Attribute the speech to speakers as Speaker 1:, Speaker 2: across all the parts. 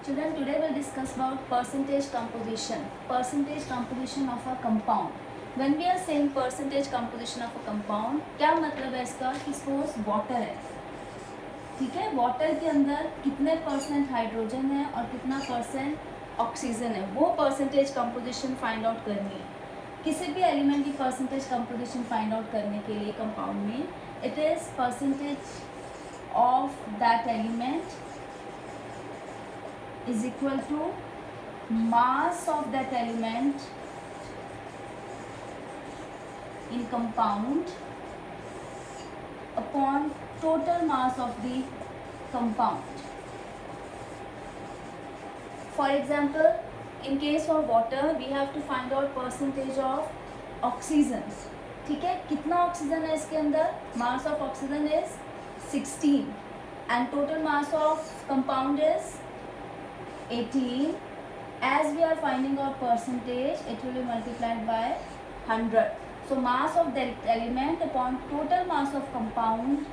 Speaker 1: Student, today we'll discuss about percentage composition. Percentage composition of a compound. When we are saying percentage composition of a compound, क्या मतलब है इसका कि suppose water है, ठीक है, वाटर के अंदर कितने परसेंट हाइड्रोजन है और कितना परसेंट ऑक्सीजन है, वो परसेंटेज कंपोजिशन फाइंड आउट करनी है. किसी भी एलिमेंट की परसेंटेज कंपोजिशन फाइंड आउट करने के लिए कंपाउंड में it is percentage of that element is equal to mass of that element in compound upon total mass of the compound. For example, in case of water we have to find out percentage of oxygen. ठीक है, कितना oxygen है इसके अंदर? mass of oxygen is 16 and total mass of compound is 18. As we are finding out percentage, it will be multiplied by 100. So mass of the element upon total mass of compound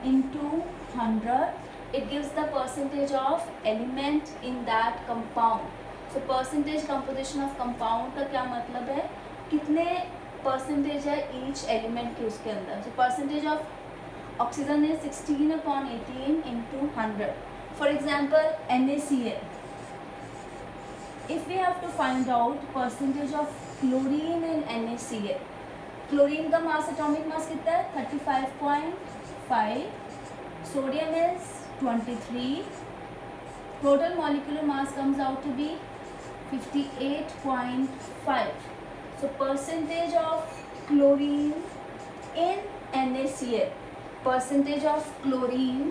Speaker 1: into 100, it gives the percentage of element in that compound. So percentage composition of compound का क्या मतलब है, कितने percentage है each element के उसके अंदर. So percentage of oxygen is 16 upon 18 into 100. For example, NaCl. If we have to find out percentage of chlorine in NaCl, chlorine का mass atomic mass कितना है? 35.5. Sodium is 23. Total molecular mass comes out to be 58.5. So percentage of chlorine in NaCl, percentage of chlorine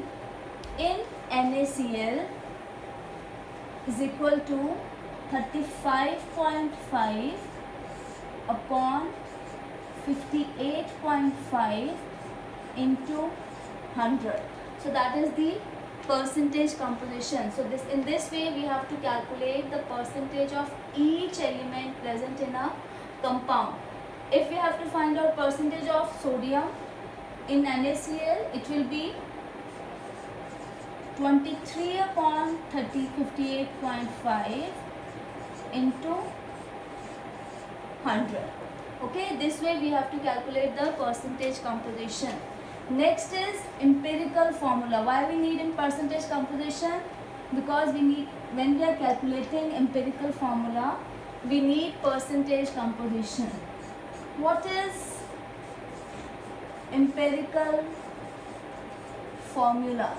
Speaker 1: in NaCl is equal to 35.5 upon 58.5 into 100. So that is the percentage composition. So in this way we have to calculate the percentage of each element present in a compound. If we have to find out percentage of sodium in NaCl, it will be 23 upon 58.5 into 100. Okay, this way we have to calculate the percentage composition. Next is empirical formula. Why we need in percentage composition? Because we need, when we are calculating empirical formula, we need percentage composition. What is empirical formula?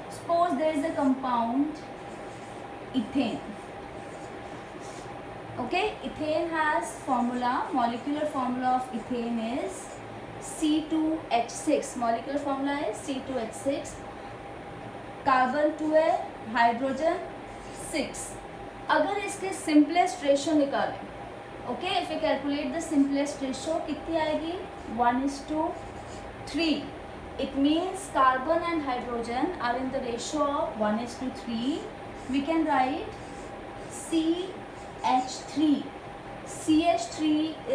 Speaker 1: Suppose there is a compound ethane. Okay, ethane has formula, molecular formula of ethane is C2H6. Molecular formula is C2H6. Carbon 2 है, hydrogen 6. अगर इसके simplest ratio निकालें, okay, if you calculate the simplest ratio, कितनी आएगी? 1:3. It means carbon and hydrogen are in the ratio of 1:3. We can write CH3. CH3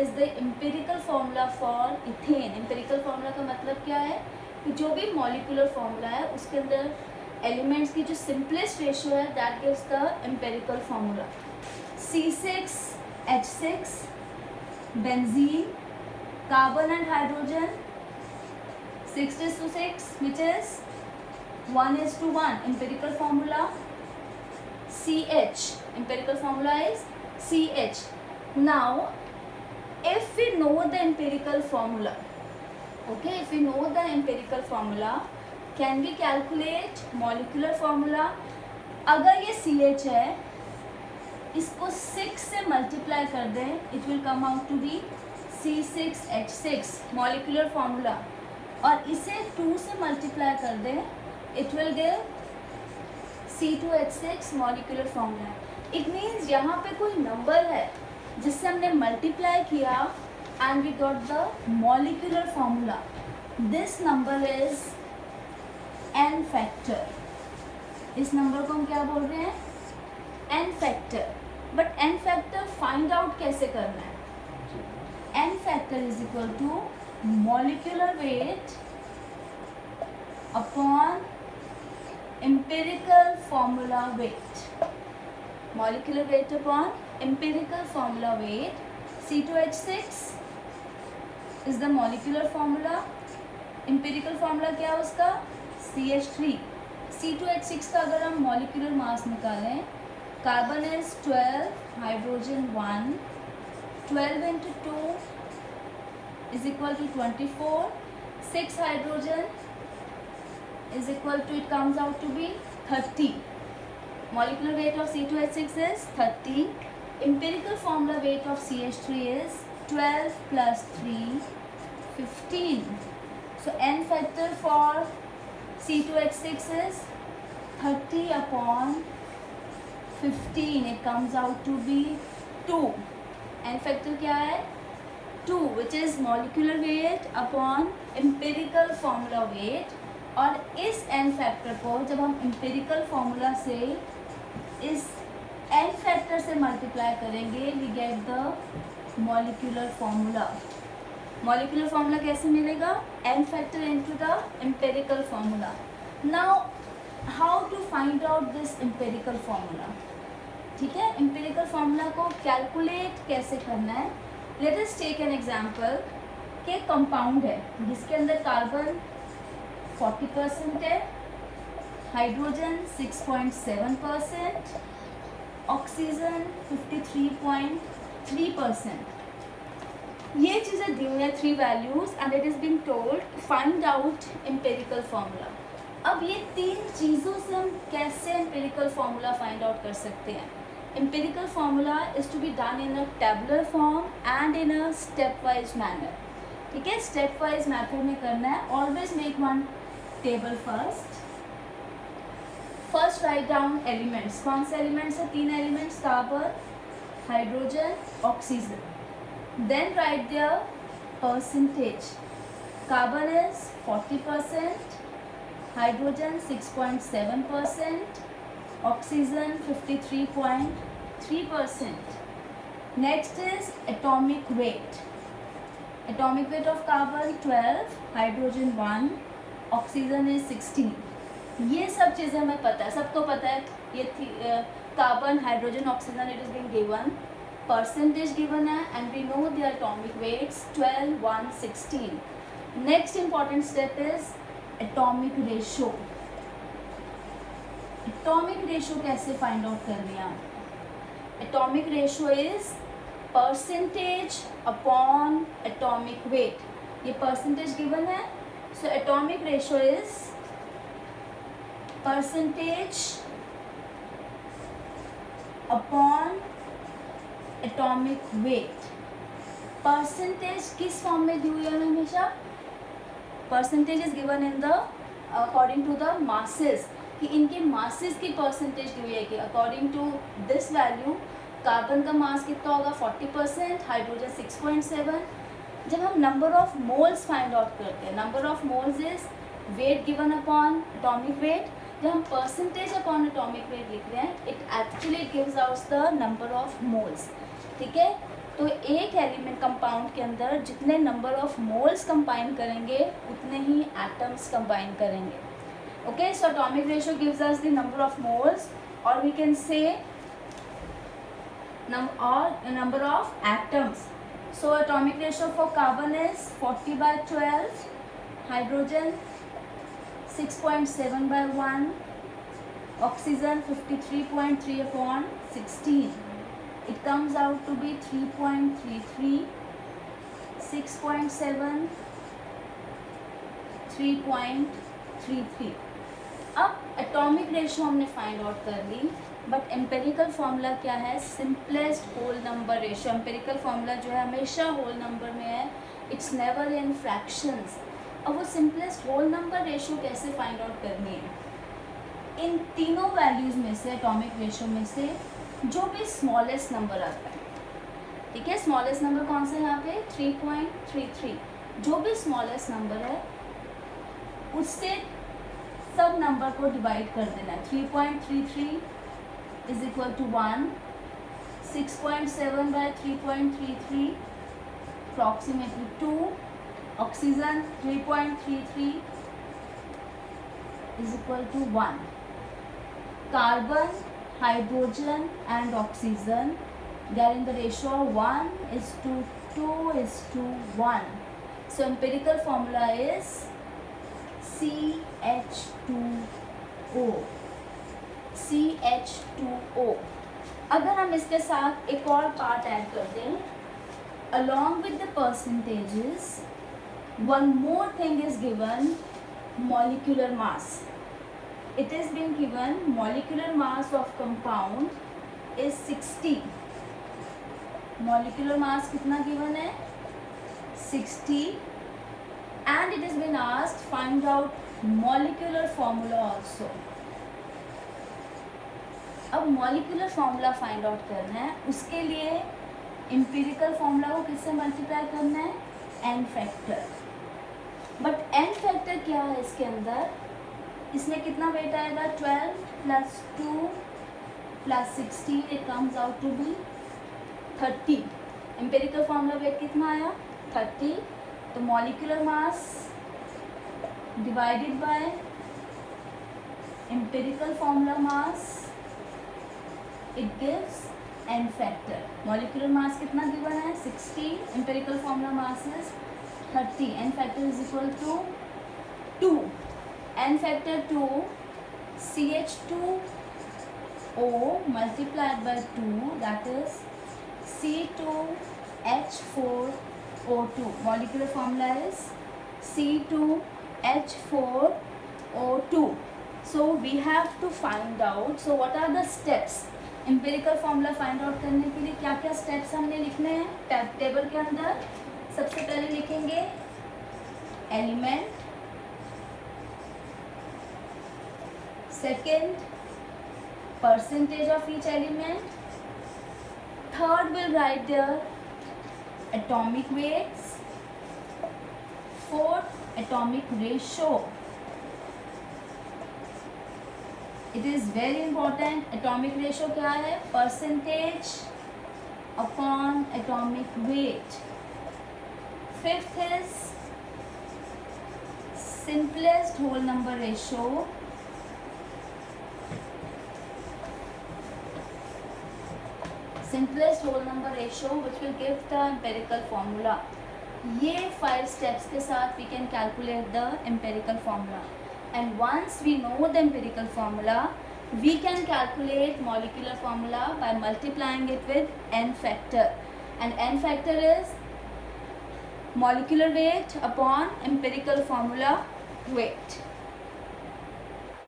Speaker 1: is the empirical formula for ethane. Empirical formula का मतलब क्या है कि जो भी molecular formula है उसके अंदर elements की जो simplest ratio है that gives the empirical formula. C6H6 benzene, carbon and hydrogen 6:6, which is 1:1. Empirical formula CH. Empirical formula is CH. Now, if we know the empirical formula, okay, if we know the empirical formula, can we calculate molecular formula? अगर ये CH है, इसको 6 से multiply कर दें, it will come out to be C6H6 molecular formula. और इसे 2 से मल्टीप्लाई कर दें, it will give C2H6 molecular formula. It means यहाँ पे कोई नंबर है जिससे हमने मल्टीप्लाई किया and we got the molecular formula. This number is n factor. इस नंबर को हम क्या बोल रहे हैं? n factor. But n factor find out कैसे करना है? n factor is equal to molecular weight upon empirical formula weight. Molecular weight upon empirical formula weight. C2H6 is the molecular formula. empirical formula क्या है उसका? CH3. C2H6 का अगर हम molecular mass निकालें, carbon is 12, hydrogen 1, 12 into 2 is equal to 24, 6 hydrogen is equal to, it comes out to be 30. Molecular weight of C2H6 is 30. Empirical formula weight of CH3 is 12 plus 3, 15. So N factor for C2H6 is 30 upon 15. It comes out to be 2. N factor क्या है? 2, which is molecular weight upon empirical formula weight. और इस n factor को जब हम empirical formula से इस n factor से मल्टीप्लाई करेंगे, we get the molecular formula. Molecular formula कैसे मिलेगा? n factor into the empirical formula. Now how to find out this empirical formula? ठीक है, empirical formula को calculate कैसे करना है? Let us take an example कि कंपाउंड है जिसके अंदर कार्बन 40% है, हाइड्रोजन 6.7%, ऑक्सीजन 53.3%. ये चीज़ें दी हुई हैं, 3 values, and it is being told find out empirical formula. अब ये 3 चीज़ों से हम कैसे एम्पेरिकल फार्मूला फाइंड आउट कर सकते हैं? Empirical formula is to be done in a tabular form and in a step wise manner. ठीक है, स्टेप वाइज मैथड में करना है. Always make one table first write down elements. कौन से एलिमेंट्स है? 3 elements, carbon, hydrogen, oxygen. Then write their percentage. Carbon is 40%, hydrogen 6.7%, oxygen 53.3%. Next is atomic weight. Atomic weight of carbon 12, hydrogen 1, oxygen is 16. ये सब चीज़ें हमें पता है, सबको पता है. ये carbon, hydrogen, oxygen, it is being given, percentage given है, and we know the atomic weights 12, 1, 16. Next important step is atomic ratio. Atomic ratio कैसे फाइंड आउट करनी है? Atomic ratio is percentage upon atomic weight. ये percentage given है, so atomic ratio is percentage upon atomic weight. Percentage किस form में दी हुई है हमेशा? Percentage is given in the according to the masses, कि इनके मासेस की परसेंटेज दी हुई है कि according to this value carbon का मास कितना होगा? 40%, हाइड्रोजन 6.7. जब हम number of moles find out करते हैं, number of moles is weight given upon atomic weight. जब हम परसेंटेज अपॉन एटॉमिक वेट लिख रहे हैं, it actually gives out the number of moles. ठीक है, तो एक एलिमेंट कंपाउंड के अंदर जितने नंबर ऑफ मोल्स कंबाइन करेंगे उतने ही एटम्स कंबाइन करेंगे. Okay, so atomic ratio gives us the number of moles, और we can say number of atoms. So atomic ratio for carbon is 40/12, hydrogen 6.7 by 1, oxygen 53.3 upon 16. It comes out to be 3.33, 6.7, 3.33. अब atomic ratio हमने find out कर ली, but empirical formula क्या है? Simplest whole number ratio. Empirical formula जो है हमेशा whole number में है, इट्स नेवर इन फ्रैक्शंस. अब वो सिंपलेस्ट होल नंबर रेशियो कैसे फाइंड आउट करनी है? इन तीनों वैल्यूज़ में से, एटॉमिक रेशियो में से जो भी स्मॉलेस्ट नंबर आता है, ठीक है, स्मॉलेस्ट नंबर कौन सा है यहाँ पे? 3.33. जो भी स्मॉलेस्ट नंबर है उससे सब नंबर को डिवाइड कर देना है. 3.33 is equal to 1, 6.7 by 3.33 approximately 2, oxygen 3.33 is equal to 1. Carbon, hydrogen and oxygen, they are in the ratio of 1:2:1. So empirical formula is CH2O. CH2O. अगर हम इसके साथ एक और पार्ट ऐड करते हैं, along with the percentages, one more thing is given, molecular mass. It is being given molecular mass of compound is 60. Molecular mass कितना given है? 60. And it has been asked find out molecular formula also. अब molecular formula find out करना है, उसके लिए empirical formula को किससे multiply करना है? N factor. But N factor क्या है इसके अंदर? इसमें कितना वेट आएगा? 12 + 2 + 16, it comes out to be 30. empirical formula wait कितना आया? 30. तो molecular mass divided by empirical formula mass, it gives N factor. molecular mass कितना given है? 60. empirical formula mass is 30. N factor is equal to 2. N factor 2, CH2O multiplied by 2, that is C2H4O2. Molecular formula is C2H4O2. So we have to find out, so what are the steps? empirical formula find out करने के लिए क्या क्या steps हमने लिखने हैं table के अंदर? सबसे पहले लिखेंगे element, second percentage of each element, third we'll write their atomic weights, fourth atomic ratio. It is very important, atomic ratio क्या है? percentage upon atomic weight. Fifth is simplest whole number ratio. Simplest whole number ratio which will give the empirical formula. ये 5 steps के साथ we can calculate the empirical formula. And once we know the empirical formula, we can calculate molecular formula by multiplying it with N factor. And N factor is molecular weight upon empirical formula weight.